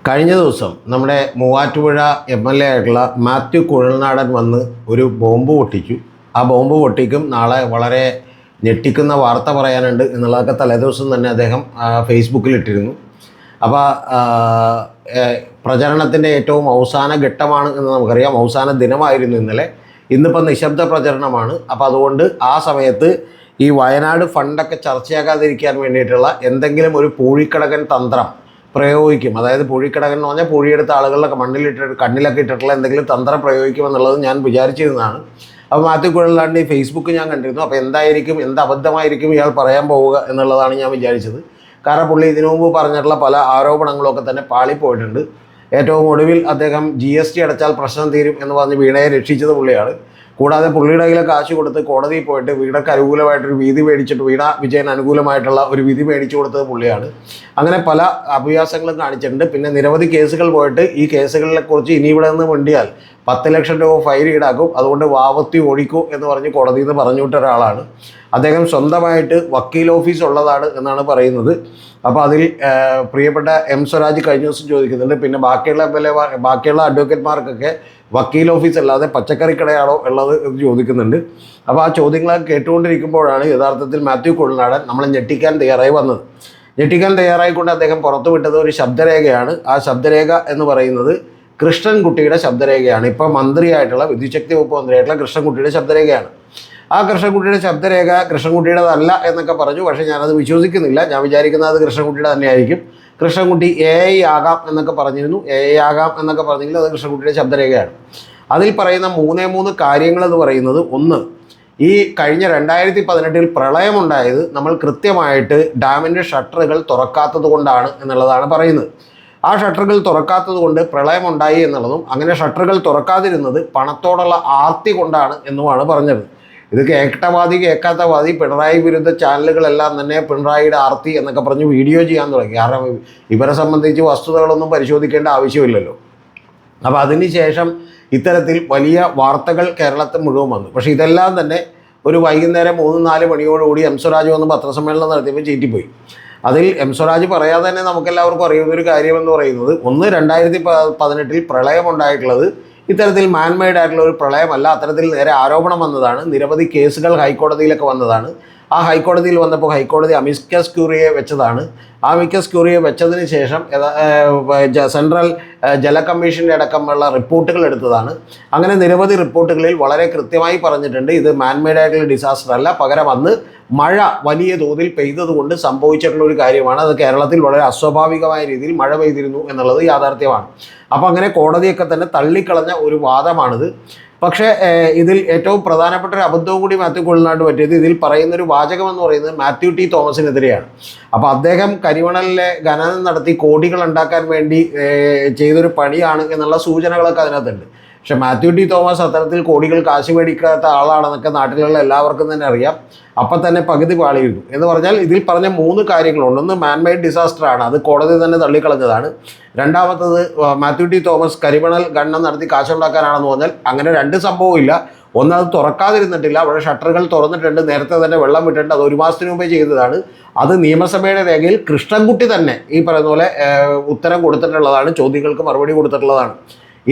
കഴിഞ്ഞ ദിവസം നമ്മുടെ മൂവാറ്റുപുഴ MLA ആയിട്ടുള്ള മാത്യു കുഴൽനാടൻ വന്ന് ഒരു ബോംബ് പൊട്ടിച്ചു. ആ ബോംബ് പൊട്ടിക്കും നാളെ വളരെ ഞെട്ടിക്കുന്ന വാർത്ത പറയാനുണ്ട് എന്നുള്ളതൊക്കെ തലേദിവസം തന്നെ അദ്ദേഹം ഫേസ്ബുക്കിൽ ഇട്ടിരുന്നു. അപ്പോൾ പ്രചരണത്തിൻ്റെ ഏറ്റവും അവസാന ഘട്ടമാണ് എന്ന് നമുക്കറിയാം. അവസാന ദിനമായിരുന്നു ഇന്നലെ. ഇന്നിപ്പോൾ നിശബ്ദ പ്രചരണമാണ്. അപ്പോൾ അതുകൊണ്ട് ആ സമയത്ത് ഈ വയനാട് ഫണ്ടൊക്കെ ചർച്ചയാക്കാതിരിക്കാൻ വേണ്ടിയിട്ടുള്ള എന്തെങ്കിലും ഒരു പൂഴിക്കടകൻ തന്ത്രം പ്രയോഗിക്കും. അതായത് പൂഴിക്കടകൻ എന്ന് പറഞ്ഞാൽ പൂഴിയെടുത്ത ആളുകളിലൊക്കെ മണ്ണിലിട്ടിട്ട് കണ്ണിലൊക്കെ ഇട്ടിട്ടുള്ള എന്തെങ്കിലും തന്ത്രം പ്രയോഗിക്കുമെന്നുള്ളത് ഞാൻ വിചാരിച്ചിരുന്നതാണ്. അപ്പോൾ മാത്യു കുഴൽനാടൻ്റെ ഈ ഫേസ്ബുക്ക് ഞാൻ കണ്ടിരുന്നു. അപ്പോൾ എന്തായിരിക്കും, എന്ത് അബദ്ധമായിരിക്കും ഇയാൾ പറയാൻ പോവുക എന്നുള്ളതാണ് ഞാൻ വിചാരിച്ചത്. കാരണം പുള്ളി ഇതിനു മുമ്പ് പറഞ്ഞിട്ടുള്ള പല ആരോപണങ്ങളൊക്കെ തന്നെ പാളിപ്പോയിട്ടുണ്ട്. ഏറ്റവും ഒടുവിൽ അദ്ദേഹം GST അടച്ചാൽ പ്രശ്നം തീരും എന്ന് പറഞ്ഞ് വീണയെ രക്ഷിച്ചത് പുള്ളിയാണ്. കൂടാതെ പുള്ളിയുടെ കയ്യിലെ കാശ് കൊടുത്ത് കോടതിയിൽ പോയിട്ട് വീണയ്ക്ക് അനുകൂലമായിട്ടൊരു വിധി മേടിച്ചിട്ട് വീണ വിജയൻ അനുകൂലമായിട്ടുള്ള ഒരു വിധി മേടിച്ചു കൊടുത്തത് പുള്ളിയാണ്. അങ്ങനെ പല അഭ്യാസങ്ങളും കാണിച്ചിട്ടുണ്ട്. പിന്നെ നിരവധി കേസുകൾ പോയിട്ട് ഈ കേസുകളെക്കുറിച്ച് ഇനി ഇവിടെ നിന്ന് മിണ്ടിയാൽ 10 ലക്ഷം രൂപ ഫൈൻ ഈടാക്കും, അതുകൊണ്ട് വാവത്തി ഓടിക്കൂ എന്ന് പറഞ്ഞ് കോടതിയിൽ നിന്ന് പറഞ്ഞു വിട്ട ഒരാളാണ് അദ്ദേഹം. സ്വന്തമായിട്ട് വക്കീൽ ഓഫീസ് ഉള്ളതാണ് എന്നാണ് പറയുന്നത്. അപ്പോൾ അതിൽ പ്രിയപ്പെട്ട സ്വരാജ് കഴിഞ്ഞ ദിവസം ചോദിക്കുന്നുണ്ട്, പിന്നെ ബാക്കിയുള്ള അഡ്വക്കേറ്റ്മാർക്കൊക്കെ വക്കീൽ ഓഫീസ് അല്ലാതെ പച്ചക്കറിക്കടയാണോ ഉള്ളത് എന്ന് ചോദിക്കുന്നുണ്ട്. അപ്പോൾ ആ ചോദ്യങ്ങളൊക്കെ കേട്ടുകൊണ്ടിരിക്കുമ്പോഴാണ് യഥാർത്ഥത്തിൽ മാത്യു കുഴൽനാടൻ നമ്മളെ ഞെട്ടിക്കാൻ തയ്യാറായിക്കൊണ്ട് അദ്ദേഹം പുറത്തുവിട്ടത് ഒരു ശബ്ദരേഖയാണ്. ആ ശബ്ദരേഖ എന്ന് പറയുന്നത് കൃഷ്ണൻകുട്ടിയുടെ ശബ്ദരേഖയാണ്. ഇപ്പോൾ മന്ത്രിയായിട്ടുള്ള വിദ്യുച്ഛക്തി വകുപ്പ് മന്ത്രിയായിട്ടുള്ള കൃഷ്ണൻകുട്ടിയുടെ ശബ്ദരേഖയാണ്. ആ കൃഷ്ണൻകുട്ടിയുടെ ശബ്ദരേഖ കൃഷ്ണൻകുട്ടിയുടേതല്ല എന്നൊക്കെ പറഞ്ഞു. പക്ഷേ ഞാനത് വിശ്വസിക്കുന്നില്ല. ഞാൻ വിചാരിക്കുന്നത് അത് കൃഷ്ണൻകുട്ടിയുടെ തന്നെയായിരിക്കും. കൃഷ്ണൻകുട്ടി AI ആകാം എന്നൊക്കെ പറഞ്ഞിരുന്നു. AI ആകാം എന്നൊക്കെ പറഞ്ഞെങ്കിൽ അത് കൃഷ്ണൻകുട്ടിയുടെ ശബ്ദരേഖയാണ്. അതിൽ പറയുന്ന 3 കാര്യങ്ങളെന്ന് പറയുന്നത്, ഒന്ന്, ഈ കഴിഞ്ഞ 2018 പ്രളയമുണ്ടായത് നമ്മൾ കൃത്യമായിട്ട് ഡാമിൻ്റെ ഷട്ടറുകൾ തുറക്കാത്തത് കൊണ്ടാണ് എന്നുള്ളതാണ് പറയുന്നത്. ആ ഷട്ടറുകൾ തുറക്കാത്തത് കൊണ്ട് പ്രളയമുണ്ടായി എന്നുള്ളതും അങ്ങനെ ഷട്ടറുകൾ തുറക്കാതിരുന്നത് പണത്തോടുള്ള ആർത്തി കൊണ്ടാണ് എന്നുമാണ് പറഞ്ഞത്. ഇത് കേൾക്കാത്ത വാദി പിണറായി വിരുദ്ധ ചാനലുകളെല്ലാം തന്നെ പിണറായിയുടെ ആർത്തി എന്നൊക്കെ പറഞ്ഞ് വീഡിയോ ചെയ്യാൻ തുടങ്ങി. കാരണം ഇവരെ സംബന്ധിച്ച് വസ്തുതകളൊന്നും പരിശോധിക്കേണ്ട ആവശ്യമില്ലല്ലോ. അപ്പോൾ അതിനുശേഷം ഇത്തരത്തിൽ വലിയ വാർത്തകൾ കേരളത്തിൽ മുഴുവൻ വന്നു. പക്ഷേ ഇതെല്ലാം തന്നെ ഒരു വൈകുന്നേരം 3-4 മണിയോടുകൂടി സ്വരാജ് വന്ന് പത്രസമ്മേളനം നടത്തിയപ്പോൾ ചീറ്റിപ്പോയി. അതിൽ സ്വരാജ് പറയാതെ തന്നെ നമുക്കെല്ലാവർക്കും അറിയുന്നൊരു കാര്യമെന്ന് പറയുന്നത്, ഒന്ന്, 2018 പ്രളയമുണ്ടായിട്ടുള്ളത് ഇത്തരത്തിൽ മാൻമെയ്ഡ് ആയിട്ടുള്ള ഒരു പ്രളയമല്ല. അത്തരത്തിൽ നേരെ ആരോപണം വന്നതാണ്. നിരവധി കേസുകൾ ഹൈക്കോടതിയിലൊക്കെ വന്നതാണ്. ആ ഹൈക്കോടതിയിൽ വന്നപ്പോൾ ഹൈക്കോടതി അമിക്കസ് ക്യൂറിയെ വെച്ചതാണ്. ആ അമിക്കസ് ക്യൂറിയെ വെച്ചതിന് ശേഷം സെൻട്രൽ ജല കമ്മീഷൻ്റെ അടക്കമുള്ള റിപ്പോർട്ടുകൾ എടുത്തതാണ്. അങ്ങനെ നിരവധി റിപ്പോർട്ടുകളിൽ വളരെ കൃത്യമായി പറഞ്ഞിട്ടുണ്ട്, ഇത് മാൻമെയ്ഡ് ആയിട്ടുള്ള ഡിസാസ്റ്റർ അല്ല, പകരം അന്ന് മഴ വലിയ തോതിൽ പെയ്തതുകൊണ്ട് സംഭവിച്ചിട്ടുള്ള ഒരു കാര്യമാണ്. അത് കേരളത്തിൽ വളരെ അസ്വാഭാവികമായ രീതിയിൽ മഴ പെയ്തിരുന്നു എന്നുള്ളത് യാഥാർത്ഥ്യമാണ്. അപ്പോൾ അങ്ങനെ കോടതിയൊക്കെ തന്നെ തള്ളിക്കളഞ്ഞ ഒരു വാദമാണിത്. പക്ഷേ ഇതിൽ ഏറ്റവും പ്രധാനപ്പെട്ട ഒരു അബദ്ധവും കൂടി മാത്യു കുഴൽനാടന് പറ്റിയത്, ഇതിൽ പറയുന്നൊരു വാചകം എന്ന് പറയുന്നത് മാത്യു ടി തോമസിനെതിരെയാണ്. അപ്പോൾ അദ്ദേഹം കരിമണലിലെ ഖനനം നടത്തി കോടികൾ ഉണ്ടാക്കാൻ വേണ്ടി ചെയ്തൊരു പണിയാണ് എന്നുള്ള സൂചനകളൊക്കെ അതിനകത്തുണ്ട്. പക്ഷേ മാത്യു ടി തോമസ് അത്തരത്തിൽ കോടികൾ കാശ് മേടിക്കാത്ത ആളാണെന്നൊക്കെ നാട്ടിലുള്ള എല്ലാവർക്കും തന്നെ അറിയാം. അപ്പം തന്നെ പകുതി പാളിയിരുന്നു എന്ന് പറഞ്ഞാൽ ഇതിൽ പറഞ്ഞ 3 കാര്യങ്ങളുണ്ട്. ഒന്ന്, മാൻമെയ്ഡ് ഡിസാസ്റ്ററാണ്, അത് കോടതി തന്നെ തള്ളിക്കളഞ്ഞതാണ്. രണ്ടാമത്തത്, മാത്യു ടി തോമസ് കരിമണൽ ഖനനം നടത്തി കാശുണ്ടാക്കാനാണെന്ന് പറഞ്ഞാൽ അങ്ങനെ 2 സംഭവമില്ല. ഒന്ന്, അത് തുറക്കാതിരുന്നിട്ടില്ല, അവിടെ ഷട്ടറുകൾ തുറന്നിട്ടുണ്ട്, നേരത്തെ തന്നെ വെള്ളം വിട്ടിട്ടുണ്ട്, അത് 1 മാസത്തിന് മുമ്പേ ചെയ്തതാണ്. അത് നിയമസഭയുടെ രേഖയിൽ കൃഷ്ണൻകുട്ടി തന്നെ ഈ പറയുന്ന പോലെ ഉത്തരം കൊടുത്തിട്ടുള്ളതാണ്, ചോദ്യങ്ങൾക്ക് മറുപടി കൊടുത്തിട്ടുള്ളതാണ്.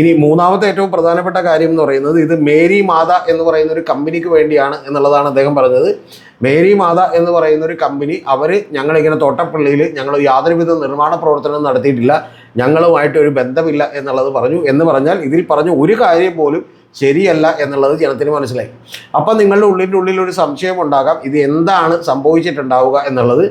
ഇനി മൂന്നാമത്തെ ഏറ്റവും പ്രധാനപ്പെട്ട കാര്യം എന്ന് പറയുന്നത്, ഇത് മേരി മാത എന്ന് പറയുന്ന ഒരു കമ്പനിക്ക് വേണ്ടിയാണ് എന്നുള്ളതാണ് അദ്ദേഹം പറഞ്ഞത്. മേരി മാത എന്ന് പറയുന്ന ഒരു കമ്പനി, ഞങ്ങളിങ്ങനെ തോട്ടപ്പള്ളിയിൽ ഞങ്ങൾ യാതൊരുവിധ നിർമ്മാണ പ്രവർത്തനം നടത്തിയിട്ടില്ല, ഞങ്ങളുമായിട്ടൊരു ബന്ധമില്ല എന്നുള്ളത് പറഞ്ഞു. എന്ന് പറഞ്ഞാൽ ഇതിൽ പറഞ്ഞ ഒരു കാര്യം പോലും ശരിയല്ല എന്നുള്ളത് ജനത്തിന് മനസ്സിലായി. അപ്പം നിങ്ങളുടെ ഉള്ളിൽ ഒരു സംശയം ഉണ്ടാകാം, ഇത് എന്താണ് സംഭവിച്ചിട്ടുണ്ടാവുക എന്നുള്ളത്.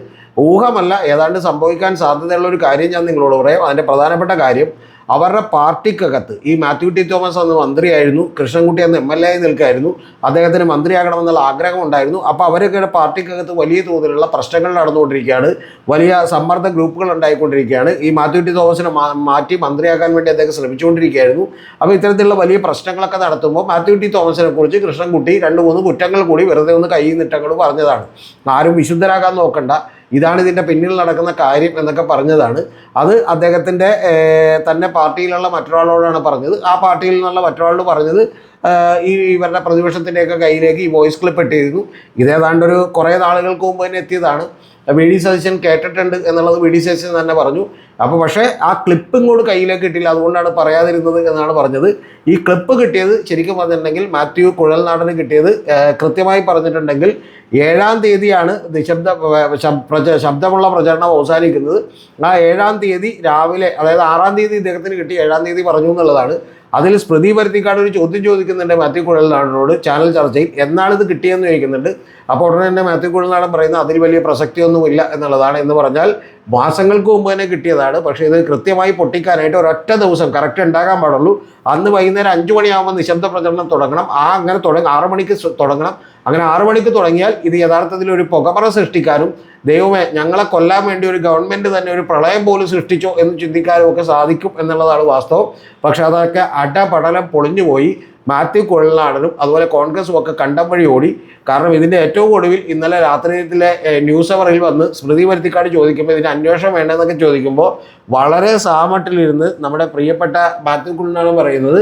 ഊഹമല്ല, ഏതാണ്ട് സംഭവിക്കാൻ സാധ്യതയുള്ള ഒരു കാര്യം ഞാൻ നിങ്ങളോട് പറയാം. അതിൻ്റെ പ്രധാനപ്പെട്ട കാര്യം, അവരുടെ പാർട്ടിക്കകത്ത് ഈ മാത്യു ടി തോമസ് അന്ന് മന്ത്രിയായിരുന്നു, കൃഷ്ണൻകുട്ടി അന്ന് MLA ആയി നിൽക്കായിരുന്നു, അദ്ദേഹത്തിന് മന്ത്രിയാകണമെന്നുള്ള ആഗ്രഹം ഉണ്ടായിരുന്നു. അപ്പോൾ അവരൊക്കെ പാർട്ടിക്കകത്ത് വലിയ തോതിലുള്ള പ്രശ്നങ്ങൾ നടന്നുകൊണ്ടിരിക്കുകയാണ്, വലിയ സമ്മർദ്ദ ഗ്രൂപ്പുകൾ ഉണ്ടായിക്കൊണ്ടിരിക്കുകയാണ്. ഈ മാത്യു ടി തോമസിനെ മാറ്റി മന്ത്രിയാക്കാൻ വേണ്ടി അദ്ദേഹം ശ്രമിച്ചുകൊണ്ടിരിക്കുകയായിരുന്നു. അപ്പോൾ ഇത്തരത്തിലുള്ള വലിയ പ്രശ്നങ്ങളൊക്കെ നടത്തുമ്പോൾ മാത്യു ടി തോമസിനെ കുറിച്ച് കൃഷ്ണൻകുട്ടി 2-3 കുറ്റങ്ങൾ കൂടി വെറുതെ ഒന്ന് കൈ നിട്ടങ്ങൾ പറഞ്ഞതാണ്. ആരും വിശുദ്ധരാകാൻ നോക്കണ്ട, ഇതാണ് ഇതിൻ്റെ പിന്നിൽ നടക്കുന്ന കാര്യം എന്നൊക്കെ പറഞ്ഞതാണ്. അത് അദ്ദേഹത്തിൻ്റെ തന്നെ പാർട്ടിയിലുള്ള മറ്റൊരാളോടാണ് പറഞ്ഞത്. ആ പാർട്ടിയിൽ നിന്നുള്ള മറ്റൊരാളോട് പറഞ്ഞത് ഇവരുടെ പ്രതിപക്ഷത്തിൻ്റെയൊക്കെ കയ്യിലേക്ക് ഈ വോയിസ് ക്ലിപ്പ് ഇട്ടിരുന്നു. ഇതേതാണ്ടൊരു കുറേ നാളുകൾക്ക് മുമ്പ് തന്നെ എത്തിയതാണ്. വി ഡി സതീശൻ കേട്ടിട്ടുണ്ട് എന്നുള്ളത് വി ഡി സതീശൻ തന്നെ പറഞ്ഞു. അപ്പോൾ പക്ഷേ ആ ക്ലിപ്പ് ഇങ്ങോട്ട് കയ്യിലേക്ക് കിട്ടില്ല, അതുകൊണ്ടാണ് പറയാതിരുന്നത് എന്നാണ് പറഞ്ഞത്. ഈ ക്ലിപ്പ് കിട്ടിയത് ശരിക്കും പറഞ്ഞിട്ടുണ്ടെങ്കിൽ മാത്യു കുഴൽനാടന് കിട്ടിയത് കൃത്യമായി പറഞ്ഞിട്ടുണ്ടെങ്കിൽ 7-ാം തീയതിയാണ് ശബ്ദമുള്ള പ്രചരണം അവസാനിക്കുന്നത്. ആ 7-ാം തീയതി രാവിലെ, അതായത് 6-ാം തീയതി ഇദ്ദേഹത്തിന് കിട്ടി, 7-ാം തീയതി പറഞ്ഞു എന്നുള്ളതാണ്. അതിൽ സ്മൃതി പരുത്തിക്കാട് ഒരു ചോദ്യം ചോദിക്കുന്നുണ്ട് മാത്യു കുഴൽനാടനോട് ചാനൽ ചർച്ചയിൽ, എന്നാണ് ഇത് കിട്ടിയെന്ന് ചോദിക്കുന്നുണ്ട്. അപ്പോൾ ഉടനെ തന്നെ മാത്യു കുഴൽനാടൻ പറയുന്നത് അതിൽ വലിയ പ്രസക്തിയൊന്നുമില്ല എന്നുള്ളതാണ്. എന്ന് പറഞ്ഞാൽ മാസങ്ങൾക്ക് മുമ്പ് തന്നെ കിട്ടിയതാണ്. പക്ഷേ ഇത് കൃത്യമായി പൊട്ടിക്കാനായിട്ട് ഒരൊറ്റ ദിവസം കറക്റ്റ് ഉണ്ടാകാൻ പാടുള്ളൂ. അന്ന് വൈകുന്നേരം 5 മണിയാകുമ്പോൾ നിശബ്ദ പ്രചരണം തുടങ്ങണം. അങ്ങനെ 6 മണിക്ക് തുടങ്ങണം. അങ്ങനെ 6 മണിക്ക് തുടങ്ങിയാൽ ഇത് യഥാർത്ഥത്തിൽ ഒരു പുകമറ സൃഷ്ടിക്കാനും ദൈവമേ ഞങ്ങളെ കൊല്ലാൻ വേണ്ടി ഒരു ഗവൺമെൻറ് തന്നെ ഒരു പ്രളയം പോലും സൃഷ്ടിച്ചോ എന്ന് ചിന്തിക്കാനും ഒക്കെ സാധിക്കും എന്നുള്ളതാണ് വാസ്തവം. പക്ഷെ അതൊക്കെ അടപടലം പൊളിഞ്ഞു പോയി. മാത്യു കുഴൽനാടനും അതുപോലെ കോൺഗ്രസും ഒക്കെ കണ്ടം വഴി ഓടി. കാരണം ഇതിൻ്റെ ഏറ്റവും ഒടുവിൽ ഇന്നലെ രാത്രിയിലെ ന്യൂസ് അവറിൽ വന്ന് സ്മൃതി പരുത്തിക്കാട് ചോദിക്കുമ്പോൾ ഇതിന് അന്വേഷണം വേണ്ടെന്നൊക്കെ ചോദിക്കുമ്പോൾ വളരെ സാമട്ടിലിരുന്ന് നമ്മുടെ പ്രിയപ്പെട്ട മാത്യു കുഴൽനാടൻ പറയുന്നത്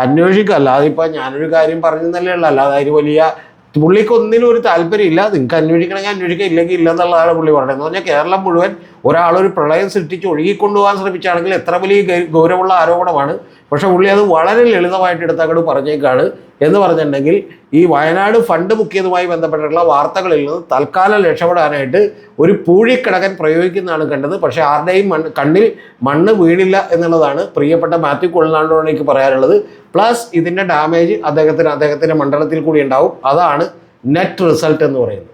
അന്വേഷിക്കല്ല, അതിപ്പോൾ ഞാനൊരു കാര്യം പറഞ്ഞതല്ലേ ഉള്ളൂ, അല്ലാതെ അതിന് വലിയ പുള്ളിക്ക് ഒന്നിനും ഒരു താല്പര്യമില്ല. നിങ്ങൾക്ക് അന്വേഷിക്കണമെങ്കിൽ അന്വേഷിക്കുക, ഇല്ലെങ്കിൽ ഇല്ല എന്നുള്ളതാണ് പുള്ളി പറയുന്നത്. എന്ന് പറഞ്ഞാൽ കേരളം മുഴുവൻ ഒരാളൊരു പ്രളയം സൃഷ്ടിച്ച് ഒഴുകിക്കൊണ്ടുപോകാൻ ശ്രമിച്ചാണെങ്കിൽ എത്ര വലിയ ഗൗരവമുള്ള ആരോപണമാണ്. പക്ഷെ പുള്ളി അത് വളരെ ലളിതമായിട്ട് എടുത്തങ്ങോട്ട് പറഞ്ഞേക്കാണ്. എന്ന് പറഞ്ഞിട്ടുണ്ടെങ്കിൽ ഈ വയനാട് ഫണ്ട് മുക്കിയതുമായി ബന്ധപ്പെട്ടിട്ടുള്ള വാർത്തകളിൽ നിന്ന് തൽക്കാലം രക്ഷപ്പെടാനായിട്ട് ഒരു പൂഴിക്കിടകൻ പ്രയോഗിക്കുന്നതാണ് കണ്ടത്. പക്ഷേ ആരുടെയും കണ്ണിൽ മണ്ണ് വീണില്ല എന്നുള്ളതാണ് പ്രിയപ്പെട്ട മാത്യു കുഴൽനാടനോട് എനിക്ക് പറയാനുള്ളത്. പ്ലസ് ഇതിൻ്റെ ഡാമേജ് അദ്ദേഹത്തിൻ്റെ മണ്ഡലത്തിൽ കൂടി ഉണ്ടാവും. അതാണ് നെറ്റ് റിസൾട്ട് എന്ന് പറയുന്നത്.